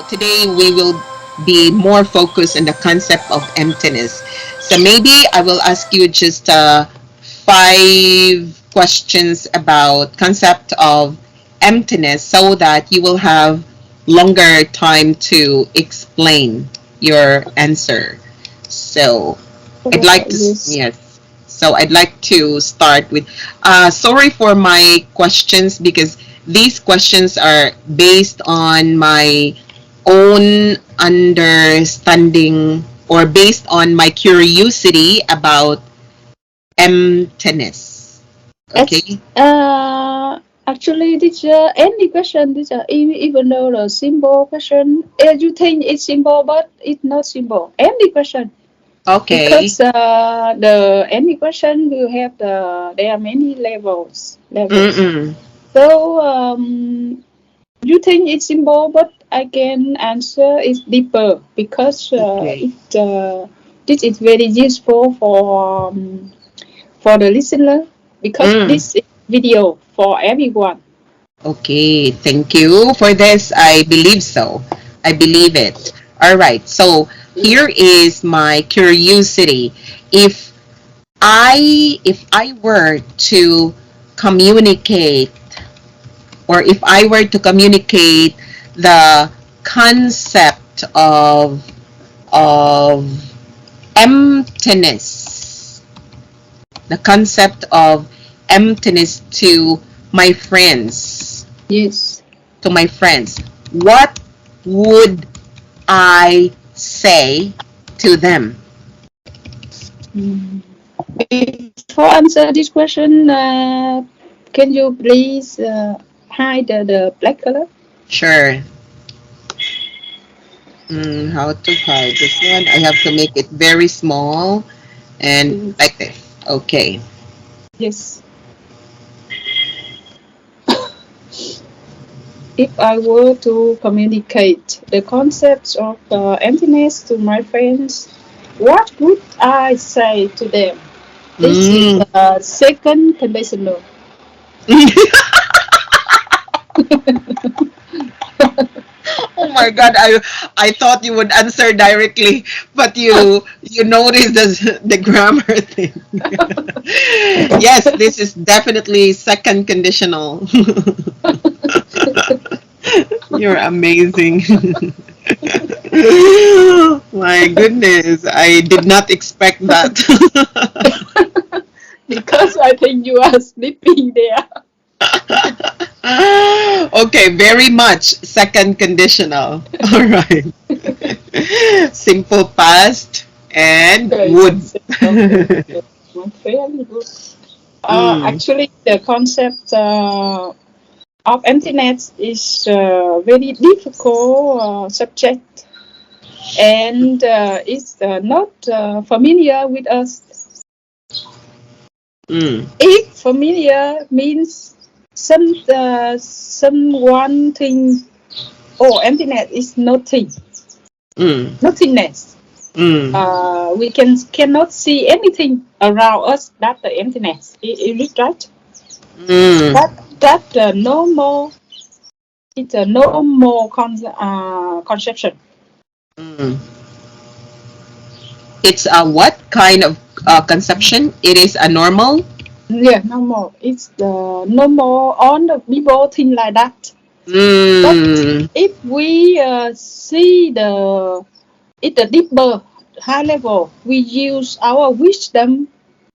today we will be more focused on the concept of emptiness. So maybe I will ask you just five questions about concept of emptiness so that you will have longer time to explain your answer. So I'd like to Yes. yes. So I'd like to start with sorry for my questions because these questions are based on my own understanding or based on my curiosity about emptiness. It's, Okay? actually, any question, even though the simple question, you think it's simple, but it's not simple. Any question, Okay. because the any question will have there are many levels. Mm-mm. So you think it's simple, but I can answer is deeper because Okay. this is very useful for the listener because Mm. this is video for everyone. Okay. Thank you for this. I believe so. I believe it. All right. So here is my curiosity. If if I were to communicate or if I were to communicate the concept of emptiness, the concept of emptiness Yes. to my friends, what would I say to them? Mm. Before answer this question, can you please hide the black color? Sure. How to hide this one? I have to make it very small and Yes. like this. Okay. Yes. If I were to communicate the concepts of emptiness to my friends, what would I say to them? This is Mm. the second conditional. Oh my God, I thought you would answer directly, but you noticed the grammar thing. Yes, this is definitely second conditional. You're amazing. My goodness, I did not expect that. Because I think you are sleeping there. Okay, very much second conditional. All right. Simple past and Okay, would. that's it. Okay, okay. Very good. Mm, Actually, the concept of emptiness is very difficult subject and it's not familiar with us. mm, If familiar means someone think, oh, emptiness is nothing, mm, nothingness. mm, We cannot see anything around us that the emptiness. Is it right? mm, That normal. It's a normal conception. mm. It's a what kind of conception? It is a normal. Yeah, normal. It's the normal. All the people think like that. But Mm, if we see the deeper, high level, we use our wisdom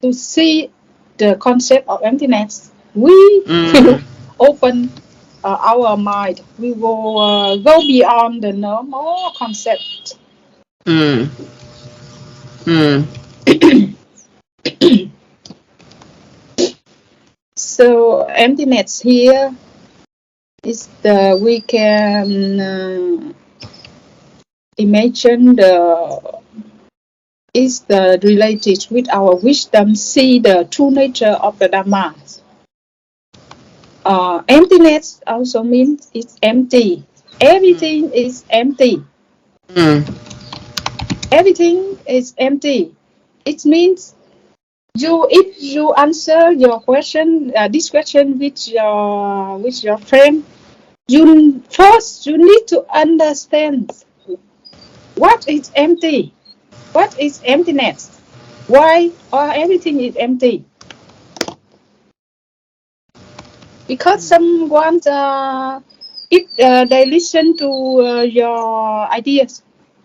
to see the concept of emptiness. We will mm, open our mind. We will go beyond the normal concept. mm, mm, So emptiness here is the we can imagine the is the related with our wisdom see the true nature of the Dharma. Emptiness also means it's empty. Everything is empty. mm, Everything is empty. It means you if you answer your question this question with your friend, first you need to understand what is empty, what is emptiness, why or everything is empty. Because someone, if they listen to your ideas,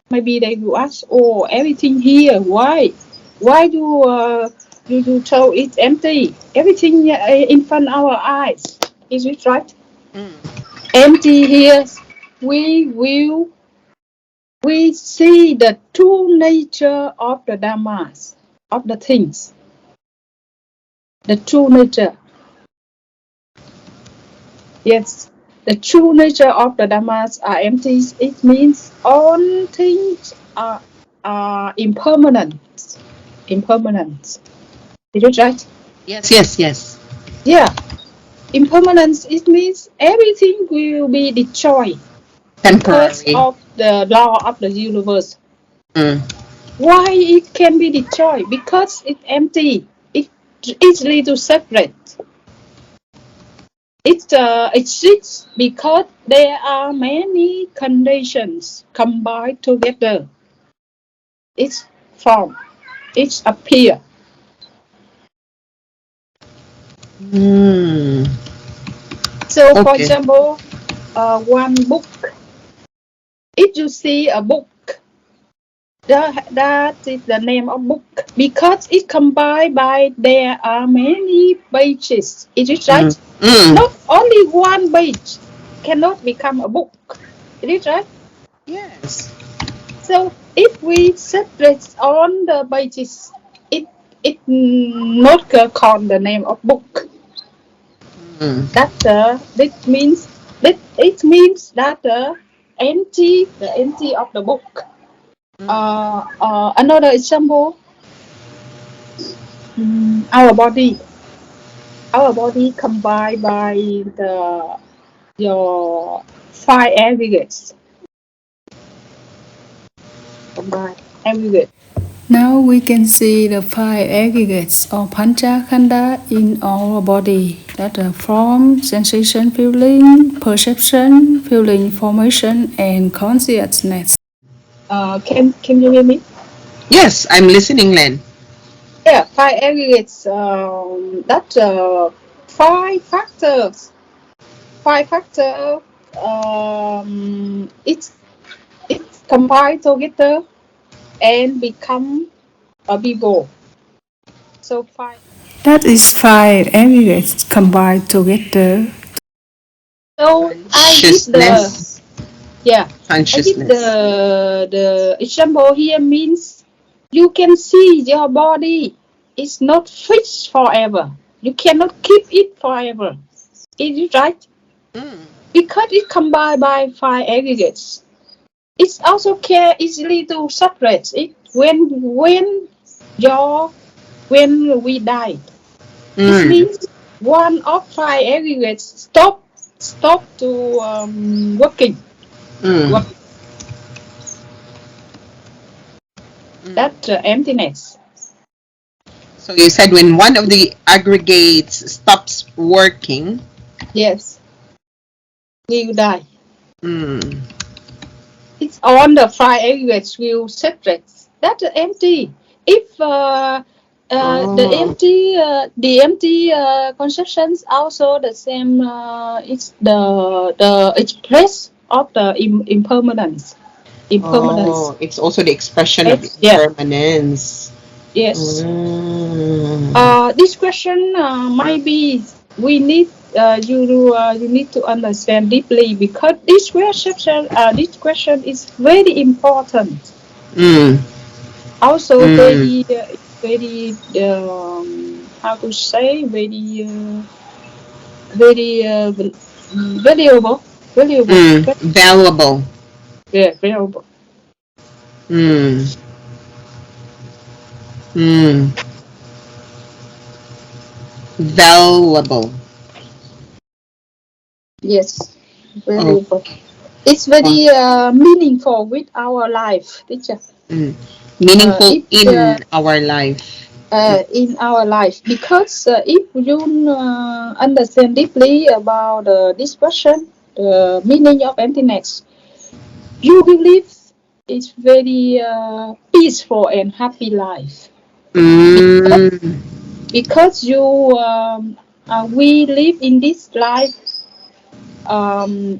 maybe they will ask, "Oh, everything here, why? Why do you tell it's empty? Everything in front of our eyes, is it right? Empty here. We will we see the true nature of the dhammas, of the things, the true nature. Yes, the true nature of the dhammas are empty. It means all things are impermanent. Impermanence. Is it right? Yes, yes, yes. Yeah. Impermanence, it means everything will be destroyed because Temporary. of the law of the universe. Mm. Why it can be destroyed? Because it's empty. It's easily to separate. It exists because there are many conditions combined together. It's form. It's appear. Mm. So, for Okay. example, one book. If you see a book, that is the name of book because it combined by there are many pages. Is it right? Mm. Mm. Not only one page cannot become a book. Is it right? Yes. So if we separate on the pages, it not called the name of book. Mm. That it means that the empty of the book. Another example, our body. Our body combined by your five aggregates. Combined aggregate. Now we can see the five aggregates or pancha khanda in our body, that are form, sensation, feeling, perception, feeling, formation, and consciousness. Can you hear me? Yes, I'm listening, Len. Yeah, five aggregates. That five factors. Five factor. It's combined together and become a people. So five. That is five aggregates combined together. So I give the Consciousness. yeah. I give Consciousness. the example here means you can see your body is not fixed forever. You cannot keep it forever. Is it right? Mm. Because it combined by five aggregates. It's also can easily to separate it when we die. It Mm. means one of five aggregates stop to working. Mm. Work that emptiness. So you said when one of the aggregates stops working. Yes, we will die. Mm. It's on the five aggregates will separate. That's empty. If Oh. the empty conceptions also the same. It's the express of the impermanence. Impermanence. Oh, it's also the expression of Yeah. impermanence. Yes. Mm. This question might be we need you need to understand deeply because this question is very important. Mm. Also Mm. very how to say very valuable valuable Mm. Valuable. yeah valuable. Mm. Mm. Valuable. Yes, Oh. valuable. It's Oh. very meaningful with our life, teacher. Mm. Meaningful If in our life. in our life because if you understand deeply about this question, the meaning of emptiness, you believe it's very peaceful and happy life. Mm. Because you we live in this life, um,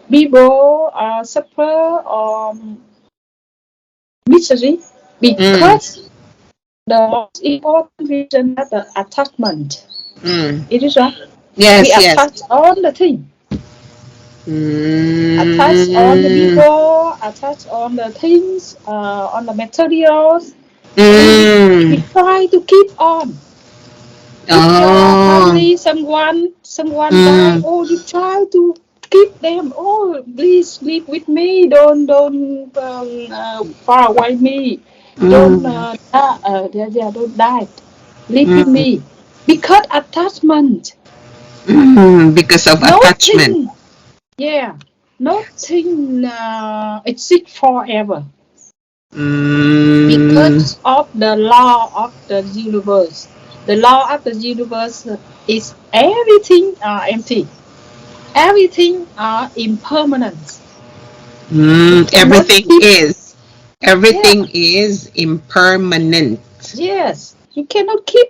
people suffer misery Mm. because the most important reason that the attachment. Mm. It is right. We Yes, yes. attach on the thing, attach on the Mm. people, attach on the things, on the materials. We Mm. try to keep on. If your Oh. family, someone die, Mm. oh, you try to keep them. Oh, please live with me. Don't far away me. Don't Mm. don't die. Live with Mm. me. Because attachment, Mm. Because of attachment. nothing. Yeah, nothing exists forever Mm. because of the law of the universe. The law of the universe is everything empty. Everything are impermanent. You Mm. cannot keep. Yeah. Everything is impermanent. Yes. You cannot keep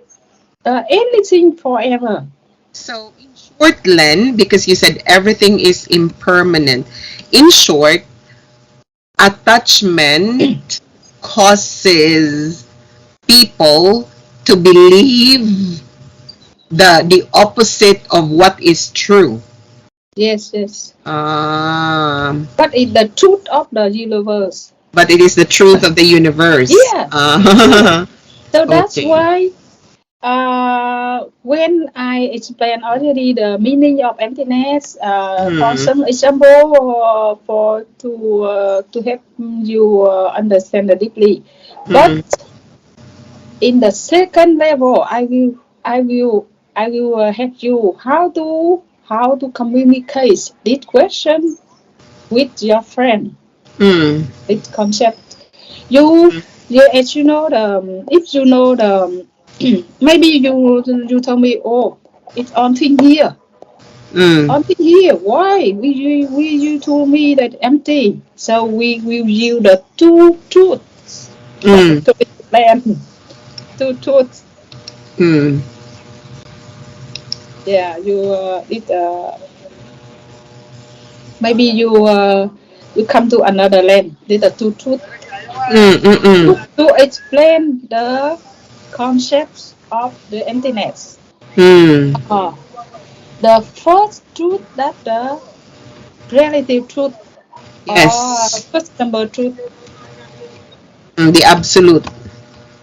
anything forever. So, in short, Len, because you said everything is impermanent, in short, attachment causes people to believe the opposite of what is true. Yes. Yes. Um, But it's the truth of the universe. but it is the truth of the universe. Yeah. Yeah. So that's Okay. why when I explain already the meaning of emptiness, for Hmm. some example, to help you understand deeply. But Hmm. in the second level, I will help you how to communicate this question with your friend. Hmm. This concept. You, as you know if you know maybe you tell me, oh, it's on thing here. Hmm. On thing here. Why? You told me that empty. So we will use the two truths Hmm. to explain two truths. Hmm. Yeah, you it maybe you come to another land. These are two truths Hmm. Hmm. Hmm. to explain the concepts of the emptiness. Hmm. Uh, the first truth that the relative truth or Yes. first number truth, The absolute.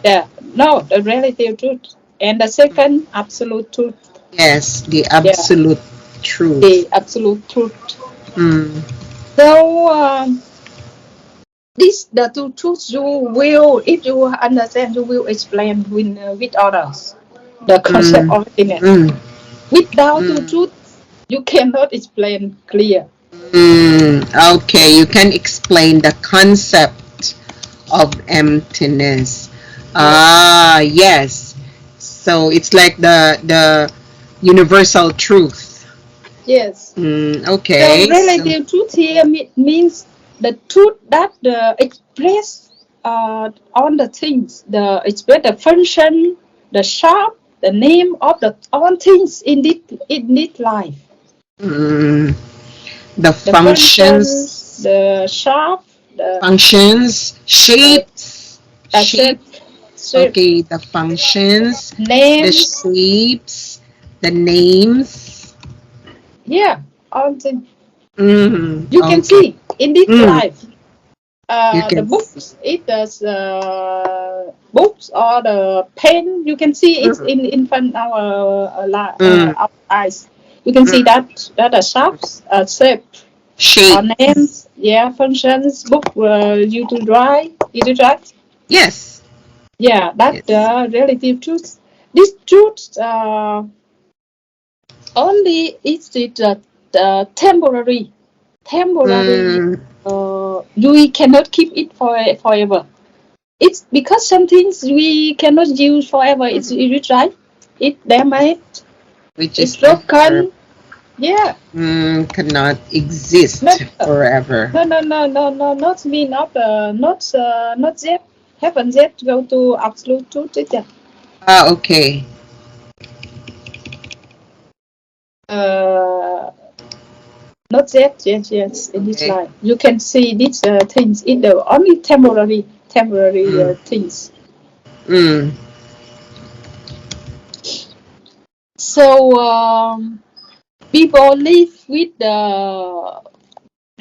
the relative truth, and the second absolute truth. Yes, the Yeah, absolute truth. the absolute truth. Hmm. So this the two truths you will, if you understand, you will explain with others the concept Hmm. of emptiness. Hmm. Without two Hmm. truths, you cannot explain clear. Hmm. Okay, you can explain the concept of emptiness. Yeah. Ah, yes. So it's like the universal truth. Yes. So Okay. So, relative truth here means the truth that express on the things, the express the function, the shape, the name of the all things in this life. mm, the The functions, functions, the shape, the shapes, shape, shape. shape, Okay, the functions, the names. shapes, the names. Yeah, all things you can Okay. see in this Mm, life. you The can see. books, it does books or the pen. You can see it Mm, in front of mm, our eyes. You can see mm. that are shapes, shape, or Shapes. names. Yeah, functions. Book you to write. Yes. Yeah, that Yes. relative truth. This truth only is it temporary. Temporary. Mm, We cannot keep it forever. It's because some things we cannot use forever. It's right. It damaged. which It's is the verb. broken. Yeah. Cannot exist No, forever. not mean of the not yet. Haven't yet go to absolute truth, teacher. Ah, okay. Uh, Not yet. Yes. In this Okay. life, you can see these things in the only temporary Mm. things. Mm. So people live with the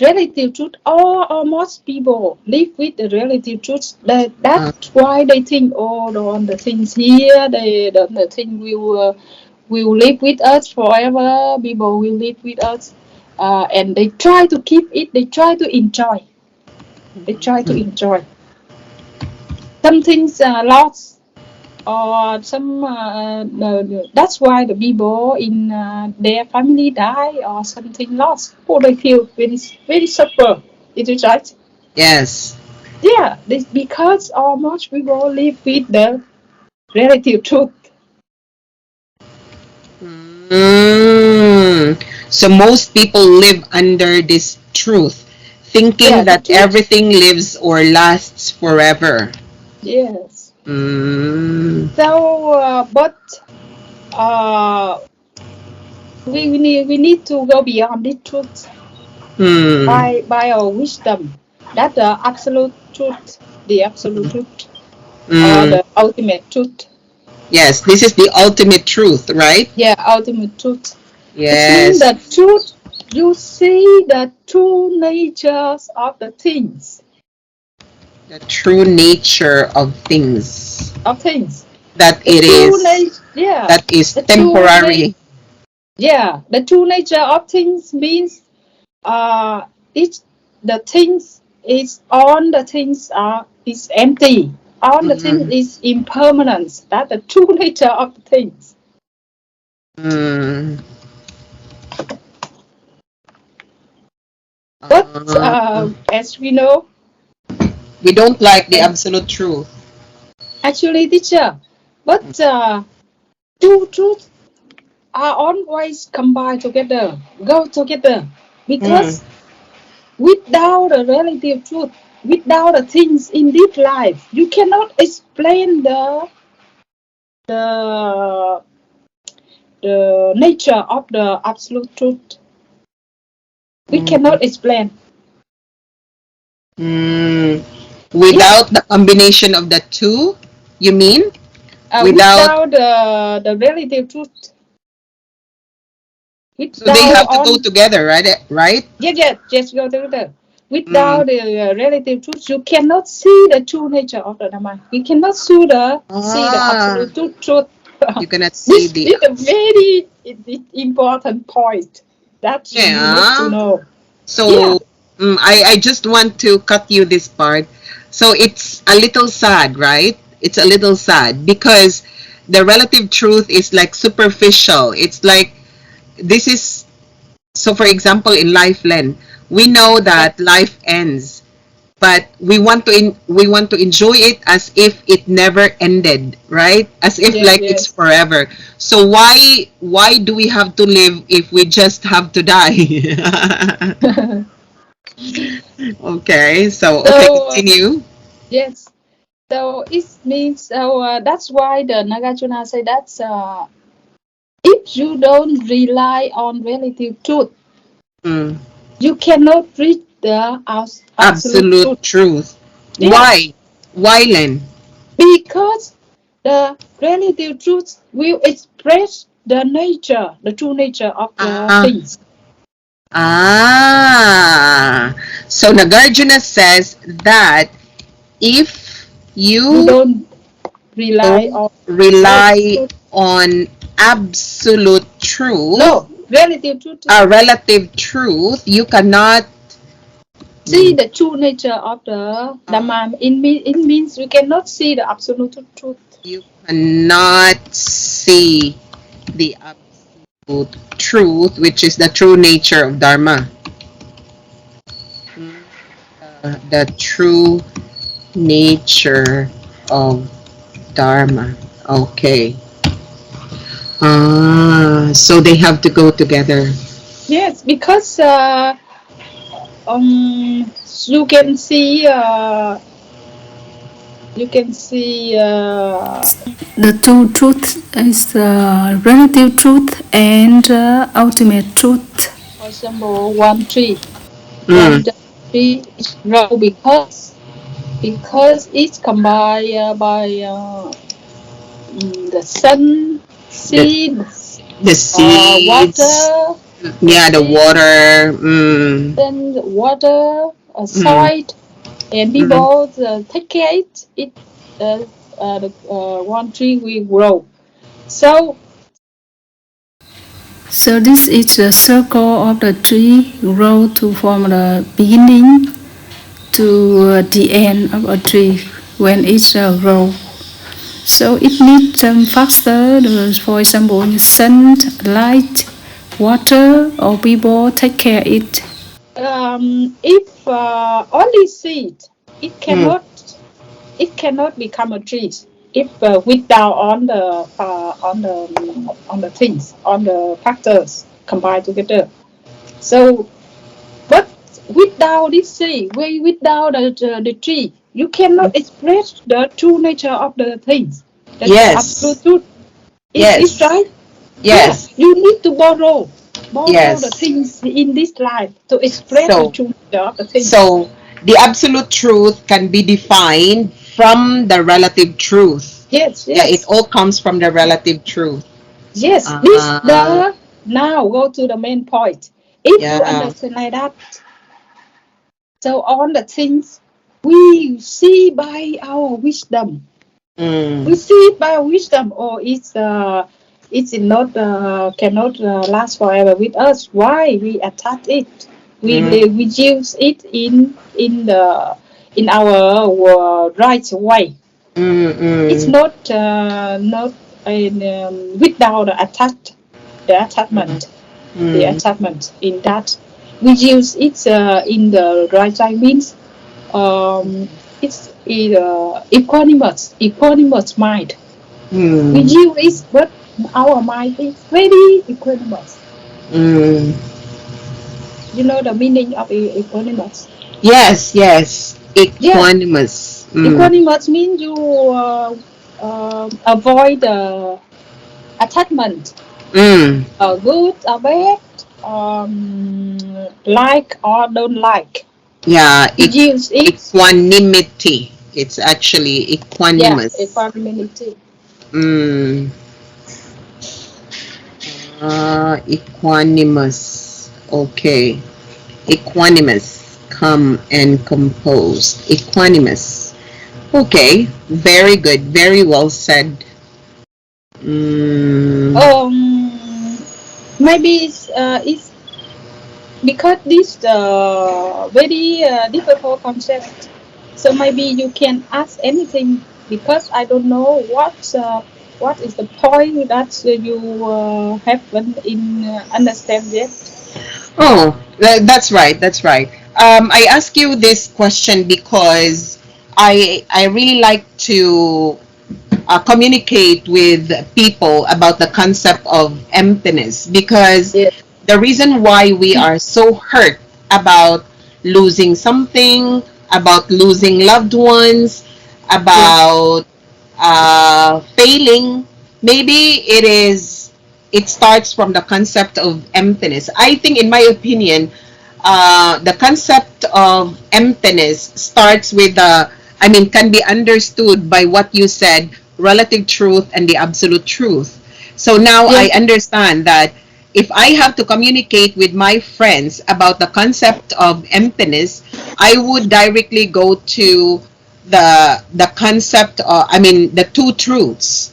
relative truth, or most people live with the relative truth. Uh, That's why they think, oh, the things here, the thing will live with us forever. People will live with us, and they try to keep it. They try to enjoy. They try to enjoy. Some things lost, or some. That's why the people in their family die, or something lost. Oh, they feel very suffer. Is it right? yes. Yeah, this because much people live with the relative truth. Mm. So most people live under this truth, thinking Yeah, the that truth. everything lives or lasts forever. Yes. Mm. So, but uh, we need to go beyond this truth Hmm. by our wisdom. That the absolute truth, the absolute truth, or Mm. the ultimate truth. Yes, this is the ultimate truth, right? Yeah, ultimate truth. It means Yes, the truth. You see the true natures of the things. the true nature of things. Of things. That The it true is, nature. Yeah, that is the true nature. temporary. Yeah, the true nature of things means each the things is all the things are is empty. All the things Mm. is impermanence. That's the true nature of the things. Mm. But Uh, as we know, we don't like the and absolute truth. actually, teacher, but two truths are always combined together, go together, Mm. because without a relative truth, without the things in this life, you cannot explain the the nature of the absolute truth. We Mm. cannot explain. Mm. Yeah, Without the combination of the two, you mean? Without, without the relative truth, so they without have to go on together, right? Right? just go together. Mm. Without the relative truth, you cannot see the true nature of the Dhamma. You cannot see the Ah, absolute truth. you cannot see This the is a very important point that you need to yeah. know. Yeah, So I just want to cut you this part. So it's a little sad, right? It's a little sad because the relative truth is like superficial. It's like this is so for example in life, Len, we know yeah, that life ends, but we want to enjoy it as if it never ended, right? As if like it's yes. forever. So why do we have to live if we just have to die? Okay, so okay, So continue. yes, so it means so that's why the Nagarjuna say that if you don't rely on relative truth, Mm. you cannot reach the absolute Absolute truth. truth. Yeah, Why, Len? because the relative truth will express the true nature of the Ah, things. so Nagarjuna says that if You you don't rely don't on relative rely truth. on absolute truth, No, relative truth. a relative truth, you cannot See the true nature of the uh, Dhamma. It means we cannot see the absolute truth. you cannot see the absolute truth, which is the true nature of Dharma. The true nature of Dharma. Okay. So they have to go together. Yes, because you can see you can see The two truth is relative truth and ultimate truth. for example one tree Mm, is grow because it's combined by the sun, the seed, the seeds, water, the yeah, the seed, water. Mm, then the water, mm, soil, and mm. people take care it. Uh, the one tree will grow. So So this is the circle of the tree grow to from the beginning to the end of a tree when it's grow. So it needs faster, for example, sun, light, water, or people take care it. if only seed, it Mm, cannot it cannot become a tree if without on the things on the factors combined together. So, but without this seed, without the tree, you cannot express the true nature of the things. That's the yes, absolute truth. Is yes, right. Yeah, yes, you need to borrow the yes. things in this life to express the So, true nature of the things. so the absolute truth can be defined from the relative truth. Yes, Yeah, it yes. all comes from the relative truth. Yes, this Uh, the now go to the main point. If you yeah. understand like that, so all the things we see by our wisdom, Mm, we see it by our wisdom, or it's not cannot last forever with us. Why we attach it? mm, We use it in our right way. mm, It's mm, not in, without the mm, attachment. The mm, attachment in that we use it in the right side means it's equanimous mind. We mm, use it, but our mind is very equanimous. mm. You know the meaning of equanimous? Yes, yes. Yeah, Equanimous. Mm, equanimous means you avoid attachment, mm. good or bad, like or don't like. Yeah, We use it. equanimity. It's actually Yeah, equanimous. equanimity. Mm. Equanimous. Okay. Equanimous. Calm and composed. Equanimous. Okay. Very good. Very well said. Mm. Maybe it's because this very difficult concept. So maybe you can ask anything because I don't know what is the point that you haven't in understand yet. Oh, that's right. That's right. I ask you this question because I really like to communicate with people about the concept of emptiness, because Yes, the reason why we are so hurt about losing something, about losing loved ones, yes, about failing, maybe it starts from the concept of emptiness. I think, in my opinion, the concept of emptiness starts with I mean, can be understood by what you said, relative truth and the absolute truth. So now I yes, understand that if I have to communicate with my friends about the concept of emptiness, I would directly go to the concept I mean, the two truths.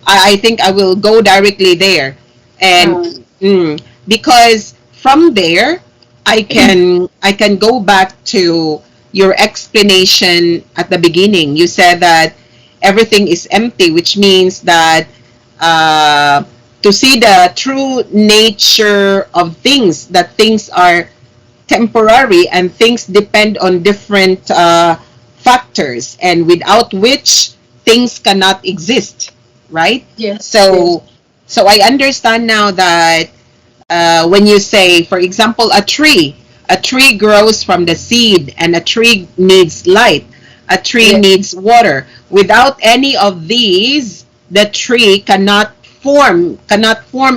I think I will go directly there, and uh, because from there I can go back to your explanation at the beginning. You said that everything is empty, which means that uh, to see the true nature of things, that things are temporary and things depend on different factors, and without which things cannot exist, right? yes, yes, So I understand now that when you say, for example, a tree grows from the seed, and a tree needs light, a tree Yes. needs water. Without any of these, the tree cannot form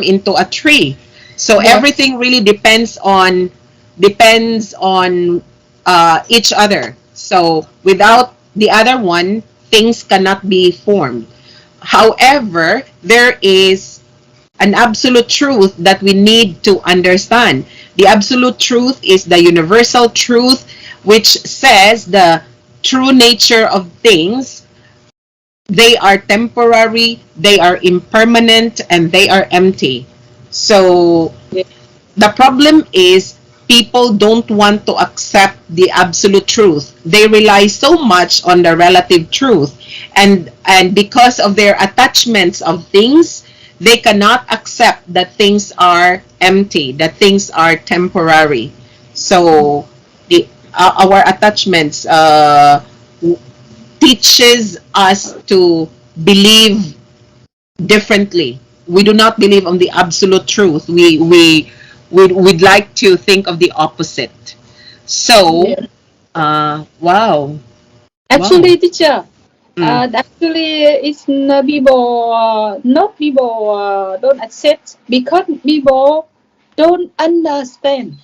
into a tree. So Yes. everything really depends on each other. So without the other one, things cannot be formed. However, there is an absolute truth that we need to understand. The absolute truth is the universal truth, which says the true nature of things. They are temporary, they are impermanent, and they are empty. So Yes. the problem is people don't want to accept the absolute truth. They rely so much on the relative truth, and because of their attachments of things, they cannot accept that things are empty, that things are temporary. So our attachments teaches us to believe differently. We do not believe on the absolute truth. We'd like to think of the opposite. So, Yes. wow, wow. Actually, teacher, Mm. actually, it's not people, not people don't accept because people don't understand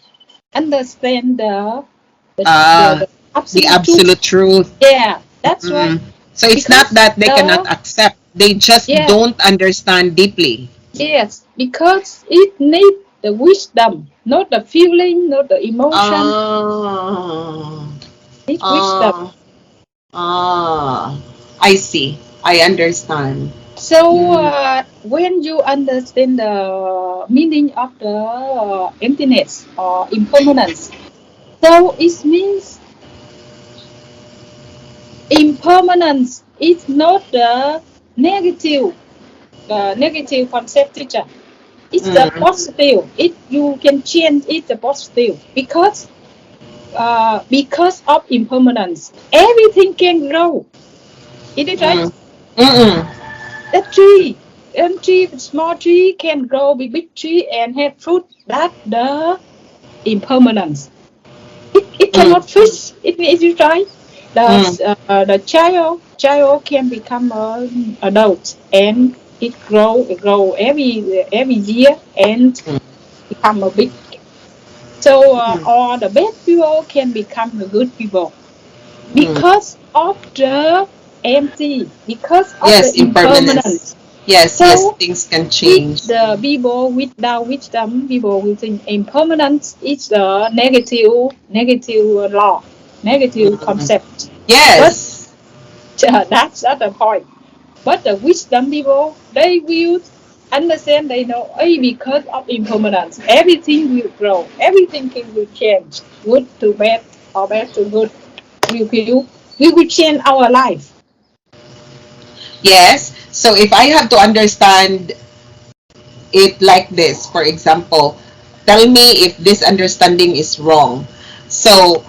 Uh, the the absolute truth. absolute truth. Yeah, that's why. Mm. So it's not Because that they cannot accept, they just yeah, don't understand deeply. yes, because it needs the wisdom, not the feeling, not the emotion. Ah, It wisdom. ah, ah. I see. I understand. So Mm. when you understand the meaning of the emptiness or impermanence, so it means impermanence is not the negative concept, teacher. It's the Mm. positive. It you can change it the positive because of impermanence. Everything can grow. Is it right? Mm. Mm-mm. The tree, small tree can grow with big tree and have fruit. That the impermanence. It Mm. cannot fix. Is it right? Mm. The child can become an adult and it grow every year and become a big. So Mm. all the bad people can become the good people Mm. because of the empty, because of the Yes, impermanence. impermanence. Yes, yes, So things can if change. the people without wisdom, people will think impermanence is the negative law, negative Mm. concept. But Yes. that's not the point. But the wisdom people, they will understand, they know, hey, because of impermanence, everything will grow, everything will change, good to bad or bad to good. We will change our life. Yes. So if I have to understand it like this, for example, tell me if this understanding is wrong. So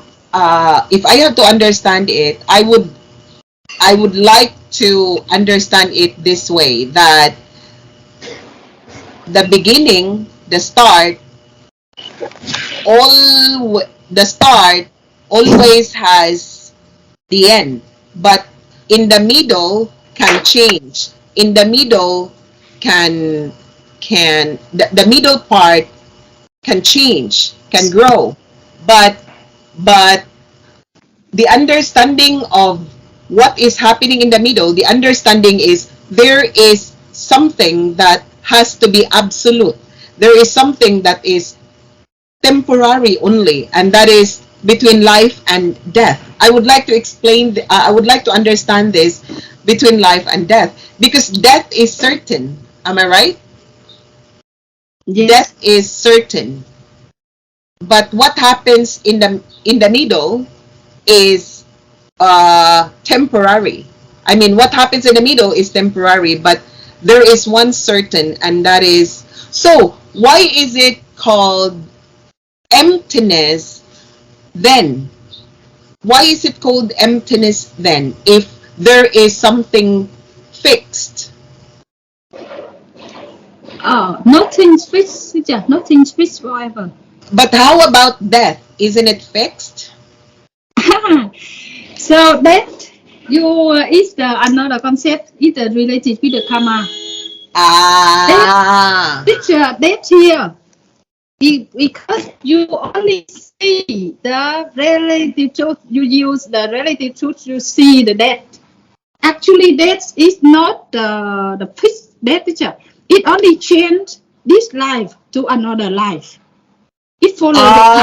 if I have to understand it, I would like to understand it this way, that the beginning, the start always has the end, but in the middle can change. In the middle can the middle part can change, can grow, but but the understanding of what is happening in the middle, the understanding is there is something that has to be absolute. There is something that is temporary only, and that is between life and death. I would like to I would like to understand this between life and death, because death is certain. Am I right? Death Yes. is certain, but what happens in the middle is temporary. I mean, what happens in the middle is temporary, but there is one certain, and that is, so why is it called emptiness then? Why is it called emptiness then if there is something fixed? Nothing fixed, teacher. Nothing fixed forever. But how about death? Isn't it fixed? So that is the another concept. It's related with the karma. Ah. Teacher, that here. Because you only see the relative truth, you use the relative truth, you see the death. Actually, death is not the fixed death, teacher. It only changed this life to another life. It follows the karma.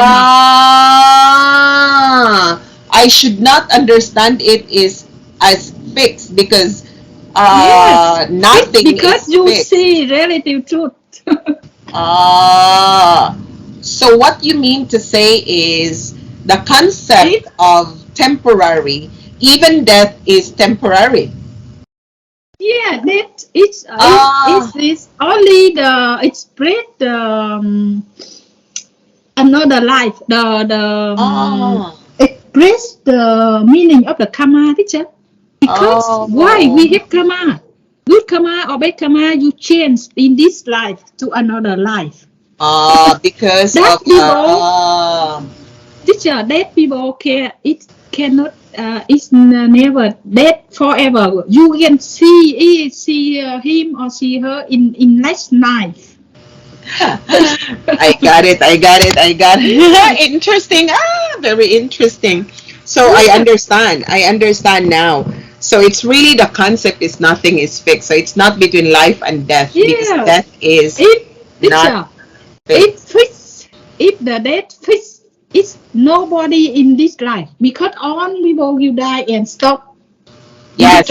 I should not understand it is as fixed because Yes, nothing because is you fixed. see relative truth. So what you mean to say is the concept of temporary, even death is temporary. Yeah, that it's only the express another life. Express the meaning of the karma, teacher. Because why we have karma? Good karma or bad karma, you change in this life to another life. Because That of people, teacher, that people care. It cannot. It's never dead forever. You can see him or see her in next life. I got it. Interesting. Very interesting. So I understand now. So it's really the concept is nothing is fixed. So it's not between life and death because death is not fixed. If the death fixed, it's nobody in this life because all people will die and stop. Yes.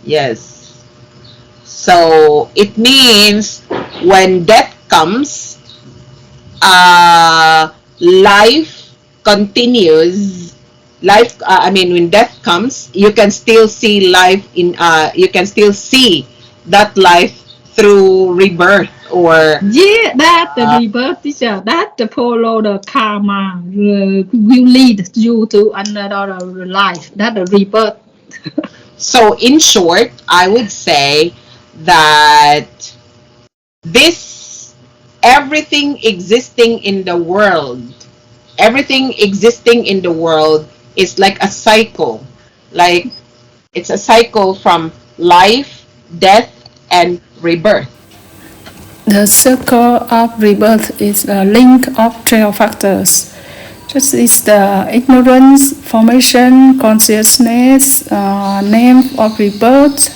Yes. So it means when death comes, life continues. When death comes, you can still see life in. You can still see that life through rebirth or. Yeah, that the rebirth, teacher. That the follow the karma will lead you to another life. That the rebirth. So in short, I would say that this everything existing in the world is like a cycle. Like it's a cycle from life, death, and rebirth. The circle of rebirth is a link of three factors. Just is the ignorance, formation, consciousness, name of rebirth.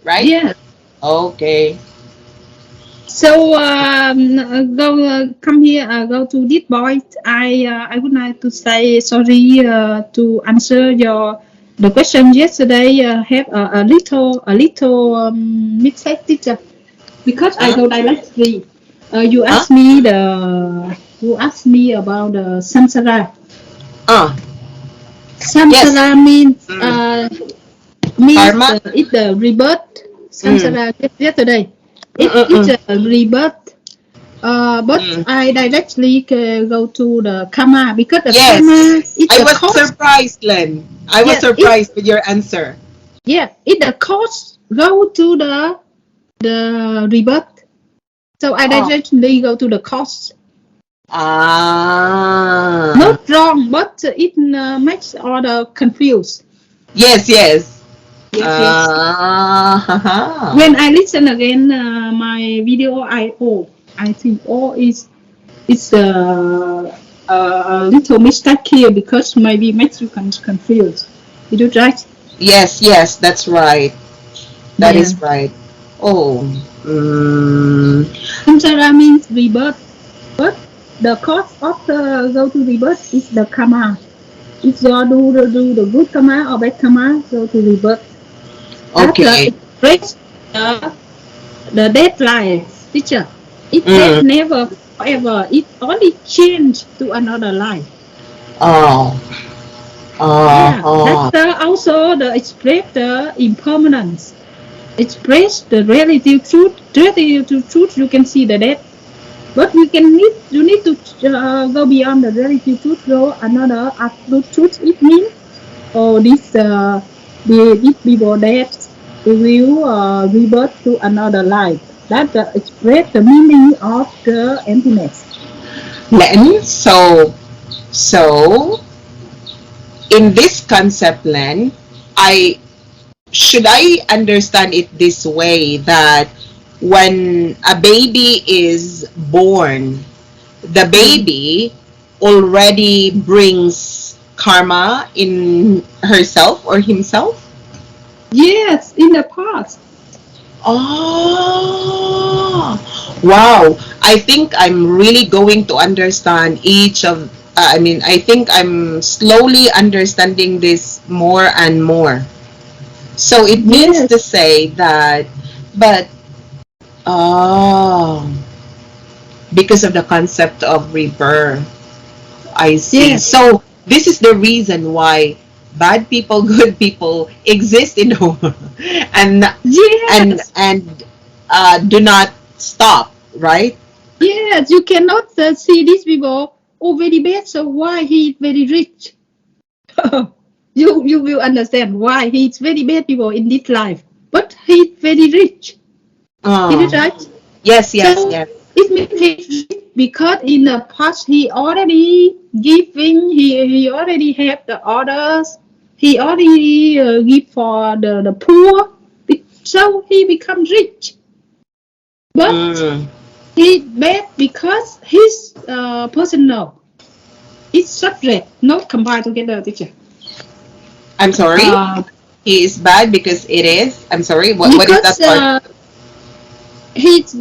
Right? Yeah. Okay. So come here. Go to this point. I would like to say sorry to answer the question yesterday. Have a little mistake, teacher, because I go directly. You asked me about the samsara. Samsara means Karma? it's the rebirth. Samsara yesterday. It's a rebirth. But I directly go to the karma because the karma is I the was cause. surprised, Len. I was surprised with your answer. Yeah, it's the cause go to the rebirth. So I directly go to the cause. Not wrong, but it makes other confused. Yes. When I listen again my video, I think it's a little mistake here because maybe makes you confused. Is it right? Yes, that's right. That is right. Samsara means rebirth, but the cause of the go to rebirth is the karma. If you do the good karma or bad karma, go to rebirth. Okay. Breaks the deadline, teacher. It never forever. It only changed to another life. That's also the express the impermanence. Express the relative truth. Relative truth, you can see the death. But you need to go beyond the relative truth, go another absolute truth. It means this people death will rebirth to another life. That express the meaning of the emptiness. Len, so in this concept, Len, I should I understand it this way that when a baby is born, the baby already brings karma in herself or himself? Yes, in the past. Oh, wow. I think I'm really going to understand each of, I think I'm slowly understanding this more and more. So it means to Yes, say that, but, oh, because of the concept of rebirth, I see. yes, So this is the reason why bad people, good people exist in the world, and yes, do not stop, right? yes. You cannot see these people. Oh, very bad. So why he very rich? You will understand why he's very bad people in this life, but he's very rich. Is it Oh, right? yes, yes, So yes. it means he's rich because in the past he already giving. He already have the orders. He already give for the poor. So he becomes rich. But Mm. he bad because his personal. It's separate, not combined together, teacher. I'm sorry. Uh, He is bad because it is. I'm sorry. What is because that part? he's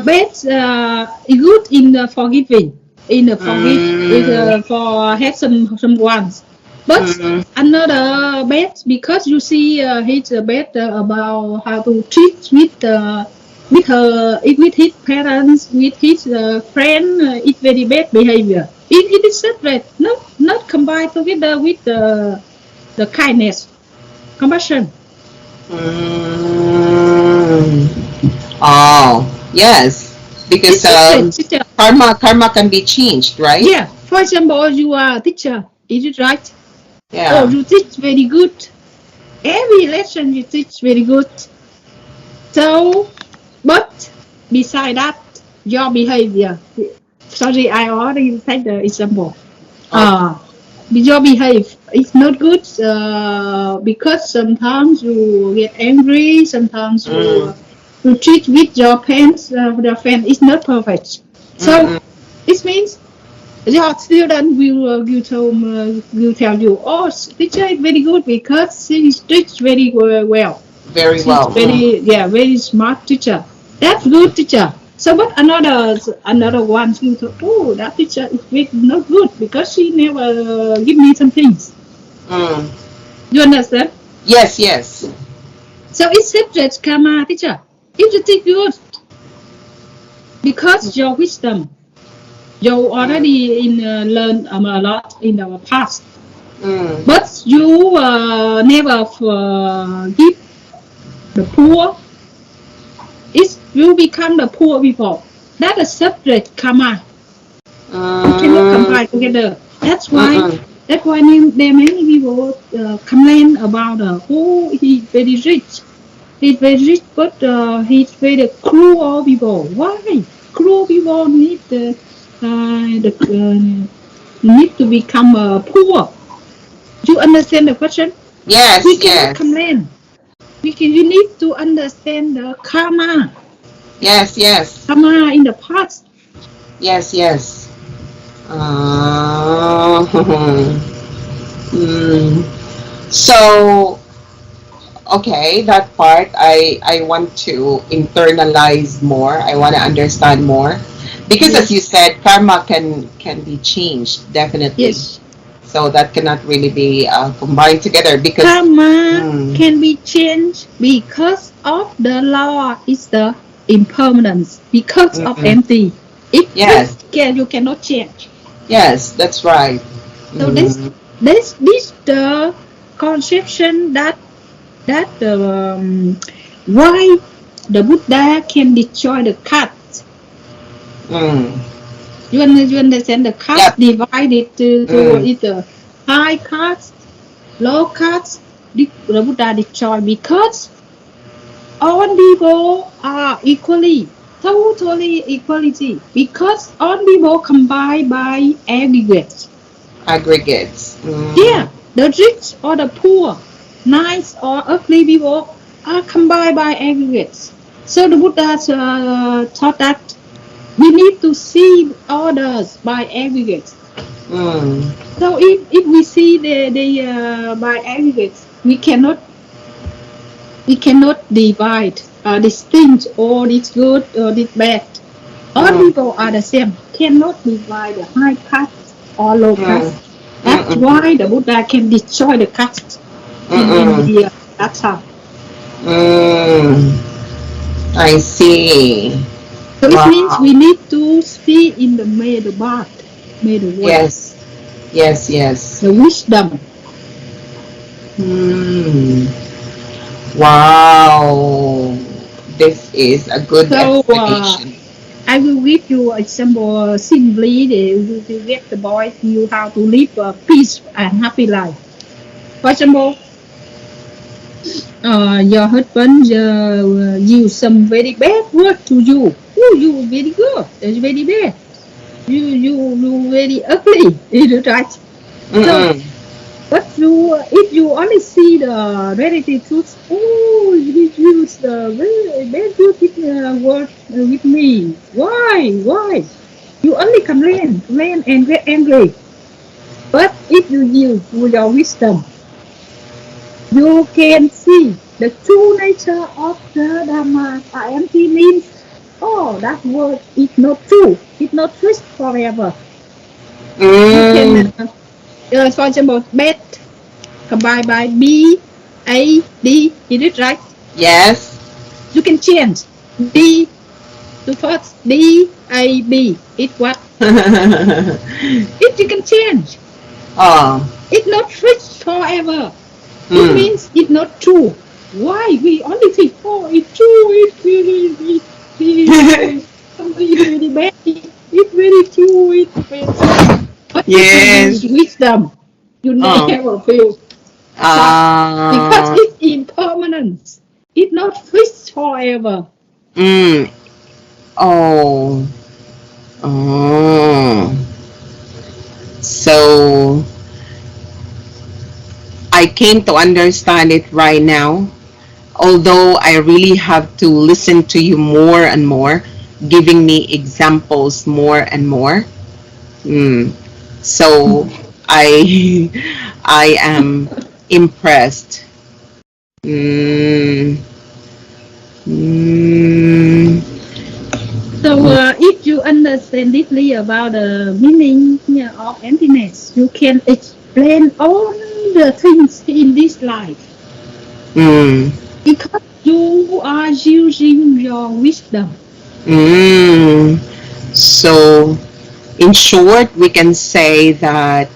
best good in the forgiving, in the forgive, Mm, for have some ones, but mm, another best because you see he's better about how to treat with her with his parents, with his friend. It's very bad behavior. It is separate, not combined together with the kindness, compassion. mm. Oh, yes. Because It's separate, teacher. karma can be changed, right? Yeah, for example, you are a teacher, is it right? Oh, Yeah. you teach very good. Every lesson you teach very good. So, but beside that, your behavior. Sorry, I already take the example. Okay. Your behavior is not good because sometimes you get angry. Sometimes Mm, you treat with your parents. Your friend is not perfect. So mm-mm. it means your student will tell you, oh, teacher is very good because she teaches very well. Very She's well. Mm. very smart teacher. That's good teacher. So, but another one will say, oh, that teacher is very not good because she never give me some things. Mm. You understand? Yes, yes. So it's separate karma teacher. If you think good because your wisdom, you Mm, already in learn a lot in our past. mm, But you never give the poor, it will become the poor people. That is separate karma. You cannot mm, combine together. mm-mm. That's why there many people complain about oh, he's very rich. He's very rich, but he's very cruel people. Why? Cruel people need to become poor. Do you understand the question? We Yes, cannot yes. complain. You need to understand the Yes, yes. karma in the past. Yes, yes. Mm. So, okay, that part I want to internalize more. I want to understand more. Because as you Yes, said, karma can be changed, definitely. yes. So that cannot really be combined together because Karma mm, can be changed because of the law is the impermanence, because of mm, empty. If yes, you cannot change. yes, that's right. So Mm, this the conception that why the Buddha can destroy the cat. mm, You understand the caste yep. divided to Mm, either high caste, low caste. The Buddha destroyed because all people are equally, totally equality, because all people combined by aggregates. Aggregates. Yeah, the rich or the poor, nice or ugly people are combined by aggregates. So the Buddha taught that we need to see others by aggregates. Mm. So if we see the by aggregates, we cannot divide, distinct, or this good or this bad. All Mm. people are the same. Cannot divide the high caste or low Mm. caste. That's Mm-mm. why the Buddha can destroy the caste in Mm-mm. the that time. Mm. I see. So it means Wow. we need to see in the middle path, middle way, Yes. Yes, yes. the wisdom. Hmm. Wow. This is a good So explanation. I will give you example simply to get the boy you how to live a peace and happy life. For example, your husband use some very bad word to you. Oh, you very good. It's very bad. You very ugly. Is it right? So, Mm-mm. but if you only see the reality truth, oh, he used the very bad word with me. Why? Why? You only complain and get angry. But if you use your wisdom, you can see the true nature of the Dharma. Empty means, oh, that word is not true. It's not true forever. You can, Mm. for example, bet combined by B, A, D. Is it right? Yes. You can change D to first D, A, B. It what? It you can change. Oh. It's not fixed forever. It Mm. means it's not true. Why? We only think, oh, it's true, it's really, it's really bad, it's very true, it's very true. But if you use Yes. wisdom, you Oh. never feel sad because Ah. it's impermanent. It's not fixed forever. Mm. Oh. Oh. So I came to understand it right now. Although I really have to listen to you more and more, giving me examples more and more. Mm. So I I am impressed. Mm. Mm. So if you understand deeply about the meaning of emptiness, you can explain all the things in this life. Mm. Because you are using your wisdom. Mm. So, in short, we can say that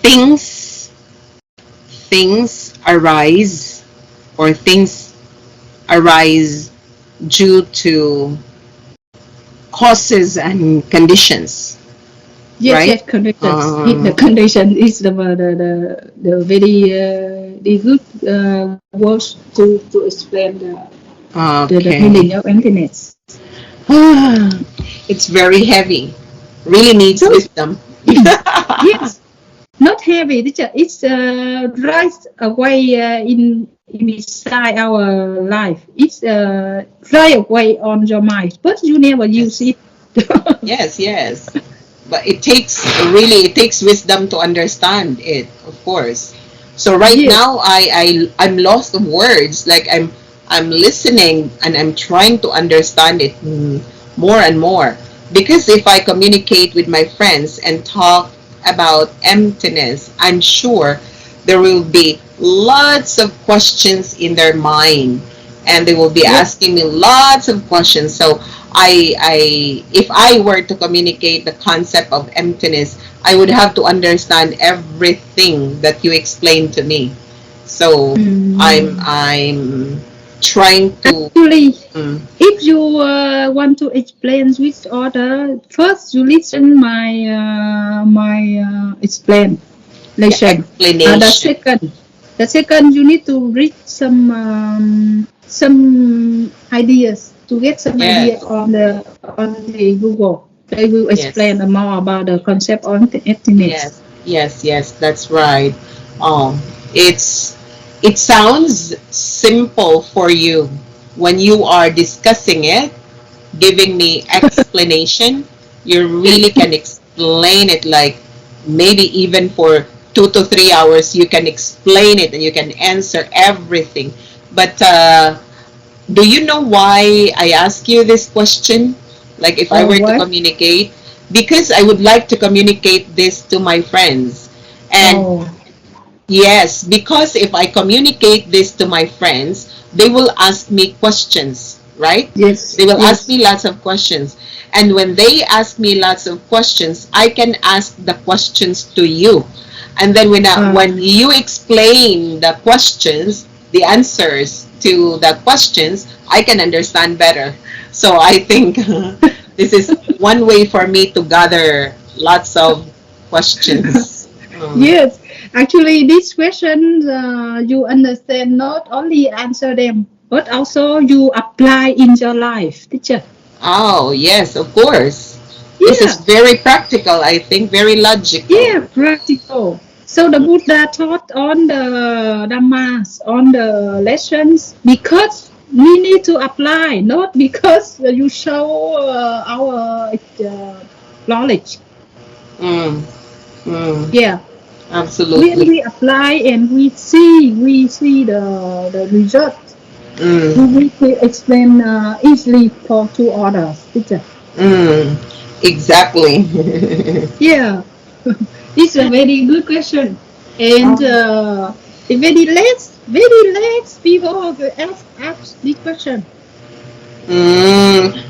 things things arise or things arise due to causes and conditions, Yes, right? yes, conditions. The Uh, condition is the very the good words to explain the meaning okay. of emptiness. It's very heavy. Really needs So wisdom. yes, not heavy. It's right away in beside our life. It's right away on your mind, but you never use Yes. it. Yes, yes. But it takes wisdom to understand it, of course. So right Yes. now I'm lost of words. Like I'm listening and I'm trying to understand it more and more. Because if I communicate with my friends and talk about emptiness, I'm sure there will be lots of questions in their mind and they will be Yep. asking me lots of questions. So if I were to communicate the concept of emptiness, I would have to understand everything that you explained to me. So I'm Mm. I'm trying to Actually, mm, if you want to explain with order, first you listen my explain yeah, lesson. The explanation. second you need to read some ideas, to get some idea Yes. on the Google. They will explain Yes. more about the concept of emptiness. Yes. Yes. Yes. That's right. Um, it's it sounds simple for you when you are discussing it, giving me explanation. You really can explain it like maybe even for 2 to 3 hours. You can explain it and you can answer everything. But do you know why I ask you this question? Like if I Oh, were to what? communicate, because I would like to communicate this to my friends. And Oh, yes, because if I communicate this to my friends, they will ask me questions, right? yes, They will ask yes. me lots of questions. And when they ask me lots of questions, I can ask the questions to you. And then when Uh, you explain the questions, the answers to the questions, I can understand better. So I think this is one way for me to gather lots of questions. yes. Actually, these questions you understand, not only answer them, but also you apply in your life, teacher. Oh, yes, of course. This is Yeah, very practical, I think, very logical. yeah, practical. So the Buddha taught on the Dhammas, on the lessons, because we need to apply, not because you show our knowledge. Mm, mm, Yeah, when absolutely. we apply and we see the result, we Mm, will explain easily to others, teacher. mm, exactly. Yeah, it's a very good question. And Oh. very less people ask this question.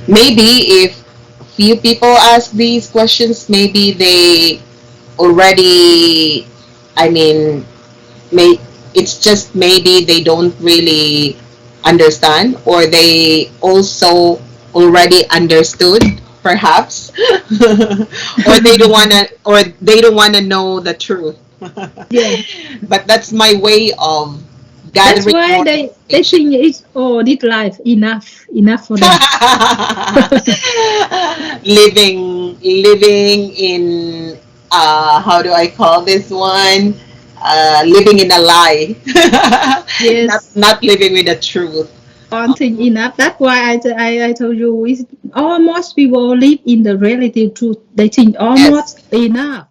Maybe if few people ask these questions, maybe they already, I mean, may it's just maybe they don't really understand, or they also already understood perhaps, or they don't want to know the truth. Yeah, But that's my way of that's gathering why more they information. think it's this life enough for them. Living in, how do I call this one, living in a lie. not Yes, not living with the truth. one thing enough. That's why I told you, is almost people live in the relative truth. They think Yes, almost enough.